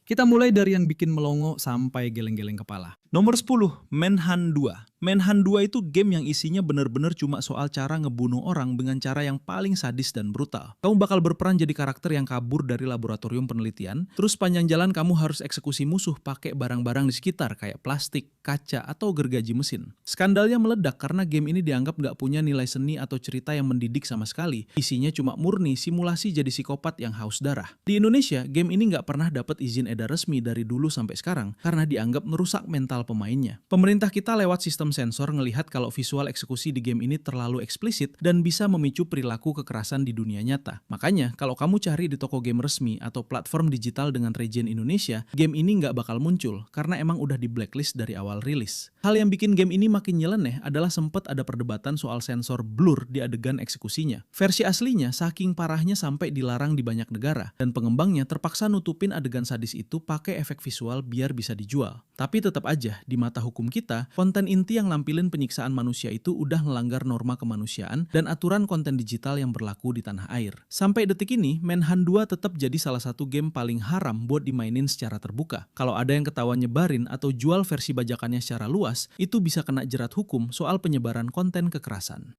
Kita mulai dari yang bikin melongo sampai geleng-geleng kepala. Nomor 10, Manhunt 2. Manhunt 2 itu game yang isinya bener-bener cuma soal cara ngebunuh orang dengan cara yang paling sadis dan brutal. Kamu bakal berperan jadi karakter yang kabur dari laboratorium penelitian, terus panjang jalan kamu harus eksekusi musuh pakai barang-barang di sekitar kayak plastik, kaca, atau gergaji mesin. Skandalnya meledak karena game ini dianggap nggak punya nilai seni atau cerita yang mendidik sama sekali. Isinya cuma murni simulasi jadi psikopat yang haus darah. Di Indonesia, game ini nggak pernah dapat izin edar resmi dari dulu sampai sekarang karena dianggap merusak mental pemainnya. Pemerintah kita lewat sistem sensor ngelihat kalau visual eksekusi di game ini terlalu eksplisit dan bisa memicu perilaku kekerasan di dunia nyata. Makanya, kalau kamu cari di toko game resmi atau platform digital dengan region Indonesia, game ini nggak bakal muncul karena emang udah di blacklist dari awal rilis. Hal yang bikin game ini makin nyeleneh adalah sempat ada perdebatan soal sensor blur di adegan eksekusinya. Versi aslinya saking parahnya sampai dilarang di banyak negara, dan pengembangnya terpaksa nutupin adegan sadis itu pakai efek visual biar bisa dijual. Tapi tetap aja, di mata hukum kita, konten inti yang lampilin penyiksaan manusia itu udah melanggar norma kemanusiaan dan aturan konten digital yang berlaku di tanah air. Sampai detik ini, Manhunt 2 tetap jadi salah satu game paling haram buat dimainin secara terbuka. Kalau ada yang ketahuan nyebarin atau jual versi bajakannya secara luas, itu bisa kena jerat hukum soal penyebaran konten kekerasan.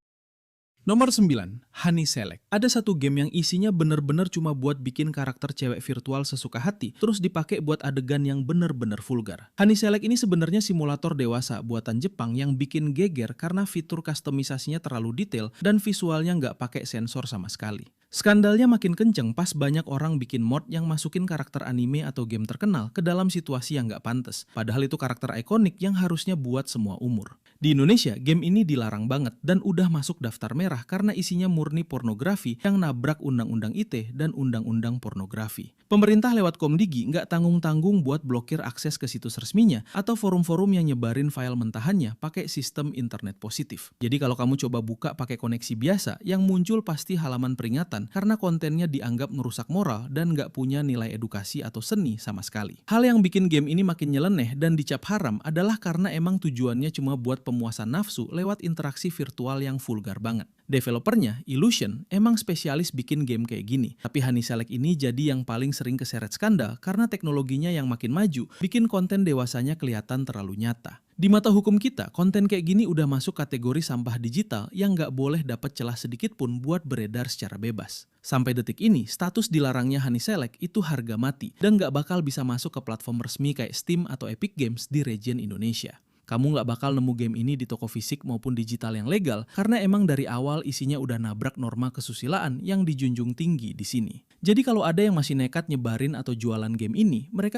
Nomor 9, Honey Select. Ada satu game yang isinya bener-bener cuma buat bikin karakter cewek virtual sesuka hati, terus dipakai buat adegan yang bener-bener vulgar. Honey Select ini sebenarnya simulator dewasa buatan Jepang yang bikin geger karena fitur kustomisasinya terlalu detail dan visualnya nggak pakai sensor sama sekali. Skandalnya makin kenceng pas banyak orang bikin mod yang masukin karakter anime atau game terkenal ke dalam situasi yang nggak pantas, padahal itu karakter ikonik yang harusnya buat semua umur. Di Indonesia, game ini dilarang banget dan udah masuk daftar merah karena isinya murni pornografi yang nabrak Undang-Undang ITE dan Undang-Undang Pornografi. Pemerintah lewat Komdigi nggak tanggung-tanggung buat blokir akses ke situs resminya atau forum-forum yang nyebarin file mentahannya pakai sistem internet positif. Jadi kalau kamu coba buka pakai koneksi biasa, yang muncul pasti halaman peringatan karena kontennya dianggap merusak moral dan nggak punya nilai edukasi atau seni sama sekali. Hal yang bikin game ini makin nyeleneh dan dicap haram adalah karena emang tujuannya cuma buat pemuasan nafsu lewat interaksi virtual yang vulgar banget. Developernya, Illusion, emang spesialis bikin game kayak gini. Tapi Honey Select ini jadi yang paling sering keseret skandal karena teknologinya yang makin maju, bikin konten dewasanya kelihatan terlalu nyata. Di mata hukum kita, konten kayak gini udah masuk kategori sampah digital yang nggak boleh dapat celah sedikit pun buat beredar secara bebas. Sampai detik ini, status dilarangnya Honey Select itu harga mati dan nggak bakal bisa masuk ke platform resmi kayak Steam atau Epic Games di region Indonesia. Kamu nggak bakal nemu game ini di toko fisik maupun digital yang legal karena emang dari awal isinya udah nabrak norma kesusilaan yang dijunjung tinggi di sini. Jadi kalau ada yang masih nekat nyebarin atau jualan game ini, mereka